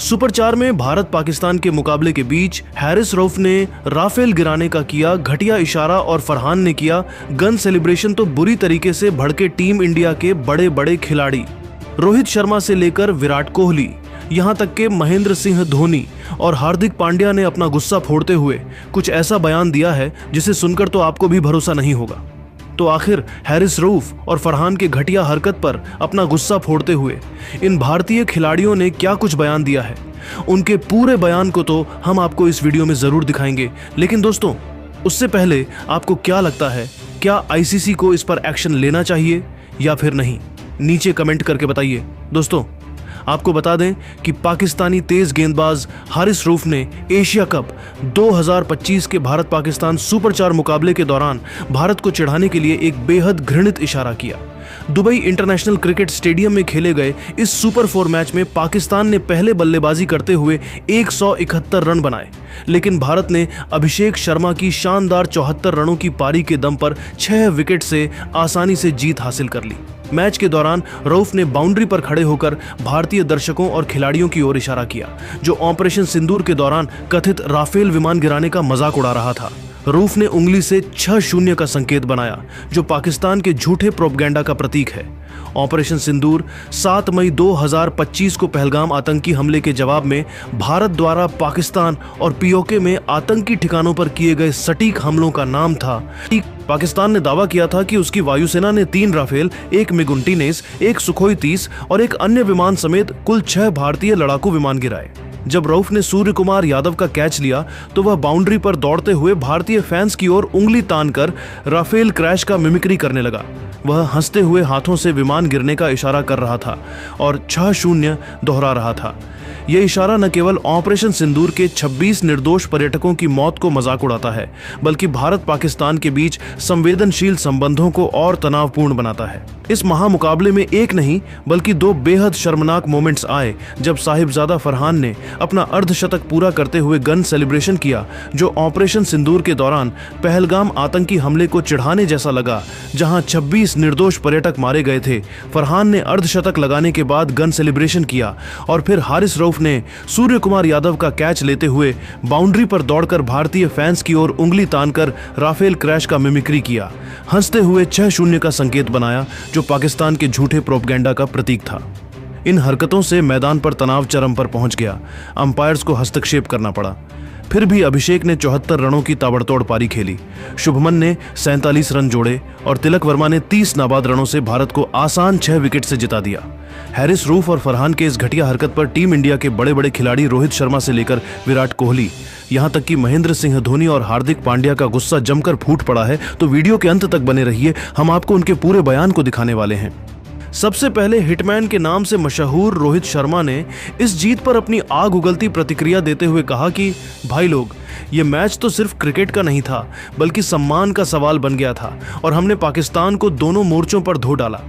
Super 4 में भारत पाकिस्तान के मुकाबले के बीच हैरिस रऊफ ने राफेल गिराने का किया घटिया इशारा और फरहान ने किया गन सेलिब्रेशन। तो बुरी तरीके से भड़के टीम इंडिया के बड़े बड़े खिलाड़ी, रोहित शर्मा से लेकर विराट कोहली, यहां तक के महेंद्र सिंह धोनी और हार्दिक पांड्या ने अपना गुस्सा फोड़ते हुए कुछ ऐसा बयान दिया है जिसे सुनकर तो आपको भी भरोसा नहीं होगा। तो आखिर हैरिस रऊफ और फरहान के घटिया हरकत पर अपना गुस्सा फोड़ते हुए इन भारतीय खिलाड़ियों ने क्या कुछ बयान दिया है, उनके पूरे बयान को तो हम आपको इस वीडियो में जरूर दिखाएंगे। लेकिन दोस्तों, उससे पहले आपको क्या लगता है, क्या आईसीसी को इस पर एक्शन लेना चाहिए या फिर नहीं? नीचे कमेंट करके बताइए। दोस्तों, आपको बता दें कि पाकिस्तानी तेज गेंदबाज हारिस रऊफ ने एशिया कप 2025 के भारत पाकिस्तान सुपर 4 मुकाबले के दौरान भारत को चिढ़ाने के लिए एक बेहद घृणित इशारा किया। दुबई इंटरनेशनल क्रिकेट स्टेडियम में खेले गए इस सुपर 4 मैच में पाकिस्तान ने पहले बल्लेबाजी करते हुए 171 रन बनाए, लेकिन भारत ने अभिषेक शर्मा की शानदार 74 रनों की पारी के दम पर 6 विकेट से आसानी से जीत हासिल कर ली। मैच के दौरान रऊफ ने बाउंड्री पर खड़े होकर भारतीय दर्शकों और खिलाड़ियों की ओर इशारा किया, जो ऑपरेशन सिंदूर के दौरान कथित राफेल विमान गिराने का मजाक उड़ा रहा था। रऊफ ने उंगली से 6-0 का संकेत बनाया, जो पाकिस्तान के झूठे प्रोपगेंडा का प्रतीक है। ऑपरेशन सिंदूर 7 मई 2025 को पहलगाम आतंकी हमले के जवाब में भारत द्वारा पाकिस्तान और पीओके में आतंकी ठिकानों पर किए गए सटीक हमलों का नाम था। पाकिस्तान ने दावा किया था कि उसकी वायुसेना ने 3 राफेल, 1 मिग-29, 1 सुखोई 30 और एक अन्य विमान समेत कुल 6 भारतीय लड़ाकू विमान गिराए। जब रऊफ ने सूर्य कुमार यादव का कैच लिया तो वह बाउंड्री पर दौड़ते हुए भारतीय फैंस की ओर उंगली तानकर राफेल क्रैश का मिमिक्री करने लगा। वह हंसते हुए हाथों से विमान गिरने का इशारा कर रहा था और 6-0 दोहरा रहा था। यह इशारा न केवल ऑपरेशन सिंदूर के 26 निर्दोष पर्यटकों की मौत को मजाक उड़ाता है, बल्कि भारत पाकिस्तान के बीच संवेदनशील संबंधों को और तनावपूर्ण बनाता है। इस महामुकाबले में एक नहीं बल्कि 2 बेहद शर्मनाक मोमेंट्स आए जब साहिबजादा फरहान ने अपना अर्धशतक पूरा करते हुए गन सेलिब्रेशन किया, जो ऑपरेशन सिंदूर के दौरान पहलगाम आतंकी हमले को चिढ़ाने जैसा लगा, जहां 26 निर्दोष पर्यटक मारे गए थे। फरहान ने अर्धशतक लगाने के बाद गन सेलिब्रेशन किया और फिर हारिस रऊफ ने सूर्य कुमार यादव का कैच लेते हुए बाउंड्री पर दौड़कर भारतीय फैंस की ओर उंगली तानकर राफेल क्रैश का मिमिक्री किया, हंसते हुए 6-0 का संकेत बनाया, जो पाकिस्तान के झूठे प्रोपगेंडा का प्रतीक था। इन हरकतों से मैदान पर तनाव चरम पर पहुंच गया। अंपायर्स को हस्तक्षेप करना पड़ा। फिर भी अभिषेक ने 74 रनों की ताबड़तोड़ पारी खेली, शुभमन ने 47 रन जोड़े और तिलक वर्मा ने 30 नाबाद रनों से भारत को आसान 6 विकेट से जिता दिया। हैरिस रऊफ और फरहान के इस घटिया हरकत पर टीम इंडिया के बड़े बड़े खिलाड़ी रोहित शर्मा से लेकर विराट कोहली, यहां तक कि महेंद्र सिंह धोनी और हार्दिक पांड्या का गुस्सा जमकर फूट पड़ा है। तो वीडियो के अंत तक बने रहिए, हम आपको उनके पूरे बयान को दिखाने वाले हैं। सबसे पहले हिटमैन के नाम से मशहूर रोहित शर्मा ने इस जीत पर अपनी आग उगलती प्रतिक्रिया देते हुए कहा कि भाई लोग, ये मैच तो सिर्फ क्रिकेट का नहीं था बल्कि सम्मान का सवाल बन गया था और हमने पाकिस्तान को दोनों मोर्चों पर धो डाला।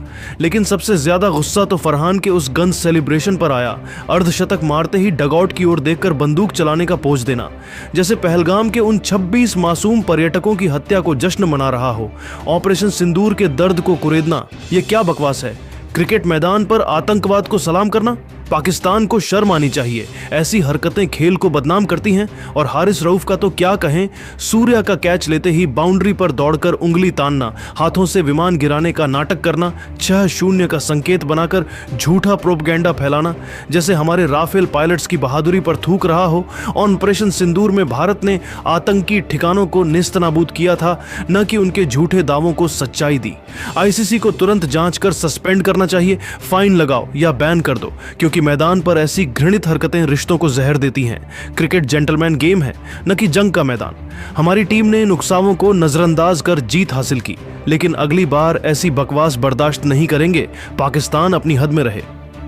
लेकिन सबसे ज्यादा गुस्सा तो फरहान के उस गन सेलिब्रेशन पर आया। अर्धशतक मारते ही डगआउट की ओर देखकर बंदूक चलाने का पोज देना, जैसे पहलगाम के उन 26 मासूम पर्यटकों की हत्या को जश्न मना रहा हो। ऑपरेशन सिंदूर के दर्द को कुरेदना, ये क्या बकवास है? क्रिकेट मैदान पर आतंकवाद को सलाम करना? पाकिस्तान को शर्म आनी चाहिए। ऐसी हरकतें खेल को बदनाम करती हैं। और हारिस रऊफ का तो क्या कहें, सूर्या का कैच लेते ही बाउंड्री पर दौड़कर उंगली तानना, हाथों से विमान गिराने का नाटक करना, 6-0 का संकेत बनाकर झूठा प्रोपगेंडा फैलाना, जैसे हमारे राफेल पायलट्स की बहादुरी पर थूक रहा हो। ऑपरेशन सिंदूर में भारत ने आतंकी ठिकानों को नेस्तनाबूद किया था, न कि उनके झूठे दावों को सच्चाई दी। आईसीसी को तुरंत जांच कर सस्पेंड करना चाहिए, फाइन लगाओ या बैन कर दो, क्योंकि मैदान पर ऐसी घृणित हरकतें रिश्तों को जहर देती हैं। क्रिकेट जेंटलमैन गेम है, न कि जंग का मैदान। हमारी टीम ने इन उकसावों को नजरअंदाज कर जीत हासिल की, लेकिन अगली बार ऐसी बकवास बर्दाश्त नहीं करेंगे। पाकिस्तान अपनी हद में रहे।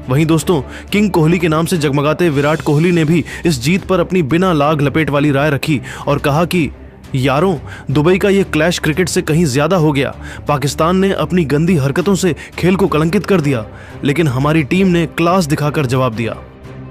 वहीं दोस्तों, किंग कोहली के नाम से जगमगाते विराट कोहली ने भी इस जीत पर अपनी बिना लाग लपेट वाली राय रखी और कहा कि यारों, दुबई का ये क्लैश क्रिकेट से कहीं ज्यादा हो गया। पाकिस्तान ने अपनी गंदी हरकतों से खेल को कलंकित कर दिया, लेकिन हमारी टीम ने क्लास दिखाकर जवाब दिया।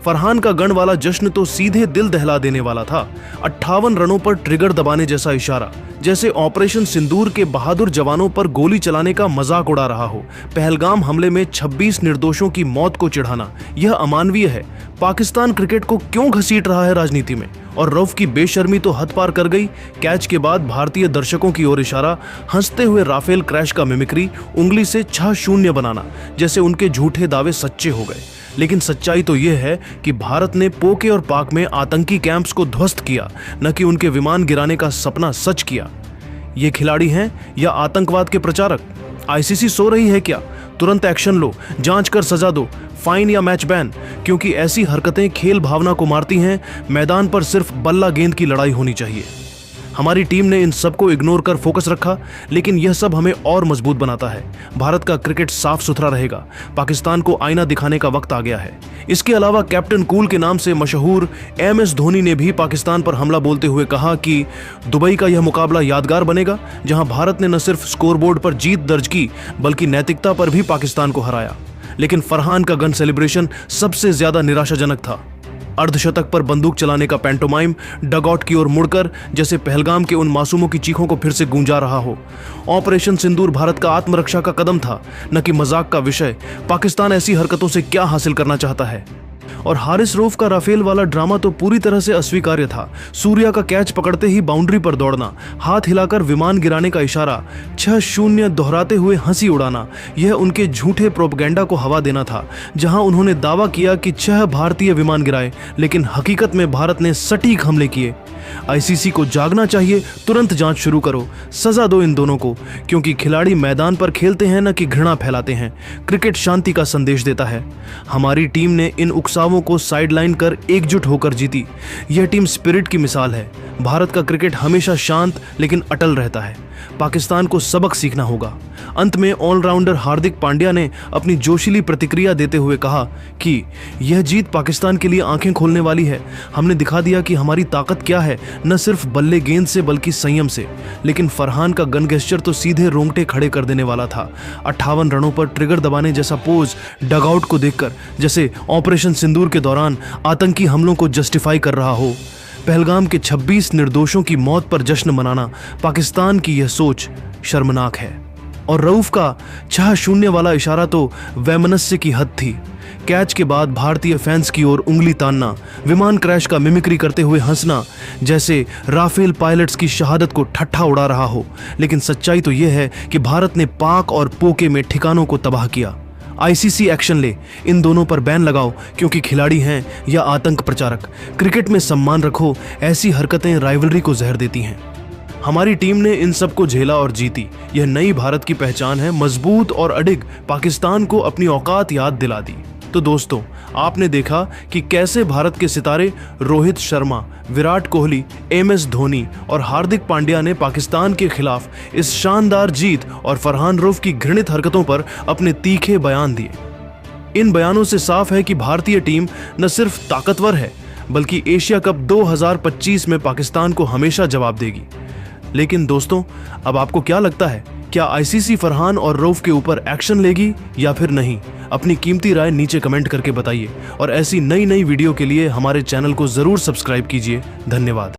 फरहान का गन वाला जश्न तो सीधे दिल दहला देने वाला था। 58 रनों पर ट्रिगर दबाने जैसा इशारा, जैसे ऑपरेशन सिंदूर के बहादुर जवानों पर गोली चलाने का मजाक उड़ा रहा हो। पहलगाम हमले में 26 निर्दोषों की मौत को चिढ़ाना, यह अमानवीय है। पाकिस्तान क्रिकेट को क्यों घसीट रहा है राजनीति में? और रऊफ की बेशर्मी तो हद पार कर गई। कैच के बाद भारतीय दर्शकों की ओर इशारा, हंसते हुए राफेल क्रैश का मिमिक्री, उंगली से 6-0 बनाना, जैसे उनके झूठे दावे सच्चे हो गए। लेकिन सच्चाई तो यह है कि भारत ने पोके और पाक में आतंकी कैंप्स को ध्वस्त किया, न कि उनके विमान गिराने का सपना सच किया। ये खिलाड़ी हैं या आतंकवाद के प्रचारक? आईसीसी सो रही है क्या? तुरंत एक्शन लो, जांच कर सजा दो, फाइन या मैच बैन, क्योंकि ऐसी हरकतें खेल भावना को मारती हैं। मैदान पर सिर्फ बल्ला गेंद की लड़ाई होनी चाहिए। हमारी टीम ने इन सबको इग्नोर कर फोकस रखा, लेकिन यह सब हमें और मजबूत बनाता है। भारत का क्रिकेट साफ सुथरा रहेगा। पाकिस्तान को आईना दिखाने का वक्त आ गया है। इसके अलावा कैप्टन कूल के नाम से मशहूर MS धोनी ने भी पाकिस्तान पर हमला बोलते हुए कहा कि दुबई का यह मुकाबला यादगार बनेगा, जहां भारत ने न सिर्फ स्कोरबोर्ड पर जीत दर्ज की, बल्कि नैतिकता पर भी पाकिस्तान को हराया। लेकिन फरहान का गन सेलिब्रेशन सबसे ज्यादा निराशाजनक था। अर्धशतक पर बंदूक चलाने का पैंटोमाइम, डगआउट की ओर मुड़कर, जैसे पहलगाम के उन मासूमों की चीखों को फिर से गूंजा रहा हो। ऑपरेशन सिंदूर भारत का आत्मरक्षा का कदम था, न कि मजाक का विषय। पाकिस्तान ऐसी हरकतों से क्या हासिल करना चाहता है? और हारिस रऊफ का राफेल वाला ड्रामा तो पूरी तरह से अस्वीकार्य था। सूर्या का कैच पकड़ते ही बाउंड्री पर दौड़ना, हाथ हिलाकर विमान गिराने का इशारा, 6-0 दोहराते हुए हंसी उड़ाना, यह उनके झूठे प्रोपगेंडा को हवा देना था। जहां उन्होंने दावा किया कि 6 भारतीय विमान गिराए, लेकिन हकीकत में भारत ने सटीक हमले किए। आईसीसी को जागना चाहिए, तुरंत जांच शुरू करो, सजा दो इन दोनों को, क्योंकि खिलाड़ी मैदान पर खेलते हैं न कि घृणा फैलाते हैं। क्रिकेट शांति का संदेश देता है। हमारी टीम ने इन उकसावों को साइडलाइन कर एकजुट होकर जीती। यह टीम स्पिरिट की मिसाल है। भारत का क्रिकेट हमेशा शांत लेकिन अटल रहता है। पाकिस्तान को सबक सीखना होगा। अंत में ऑलराउंडर हार्दिक पांड्या ने अपनी जोशीली प्रतिक्रिया देते हुए कहा कि यह जीत पाकिस्तान के लिए आंखें खोलने वाली है। हमने दिखा दिया कि हमारी ताकत क्या है, न सिर्फ बल्ले गेंद से बल्कि संयम से। लेकिन फरहान का गन गेस्चर तो सीधे रोंगटे खड़े कर देने वाला था। 58 रनों पर ट्रिगर दबाने जैसा पोज डगआउट को देखकर, जैसे ऑपरेशन सिंदूर के दौरान आतंकी हमलों को जस्टिफाई कर रहा हो। पहलगाम के 26 निर्दोषों की मौत पर जश्न मनाना, पाकिस्तान की यह सोच शर्मनाक है। और रऊफ का 6-0 वाला इशारा तो वैमनस्य की हद थी। कैच के बाद भारतीय फैंस की ओर उंगली तानना, विमान क्रैश का मिमिक्री करते हुए हंसना, जैसे राफेल पायलट्स की शहादत को ठट्ठा उड़ा रहा हो। लेकिन सच्चाई तो यह है कि भारत ने पाक और पोके में ठिकानों को तबाह किया। आईसीसी एक्शन ले, इन दोनों पर बैन लगाओ, क्योंकि खिलाड़ी हैं या आतंक प्रचारक। क्रिकेट में सम्मान रखो, ऐसी हरकतें राइवलरी को जहर देती हैं। हमारी टीम ने इन सब को झेला और जीती। यह नई भारत की पहचान है। मजबूत और अडिग पाकिस्तान को अपनी औकात याद दिला दी। तो दोस्तों, आपने देखा कि कैसे भारत के सितारे रोहित शर्मा, विराट कोहली, MS धोनी और हार्दिक पांड्या ने पाकिस्तान के खिलाफ इस शानदार जीत और फरहान रऊफ की घृणित हरकतों पर अपने तीखे बयान दिए। इन बयानों से साफ है कि भारतीय टीम न सिर्फ ताकतवर है, बल्कि एशिया कप 2025 में पाकिस्तान को हमेशा जवाब देगी। लेकिन दोस्तों, अब आपको क्या लगता है? क्या आईसीसी फरहान और रऊफ के ऊपर एक्शन लेगी या फिर नहीं? अपनी कीमती राय नीचे कमेंट करके बताइए और ऐसी नई वीडियो के लिए हमारे चैनल को जरूर सब्सक्राइब कीजिए। धन्यवाद।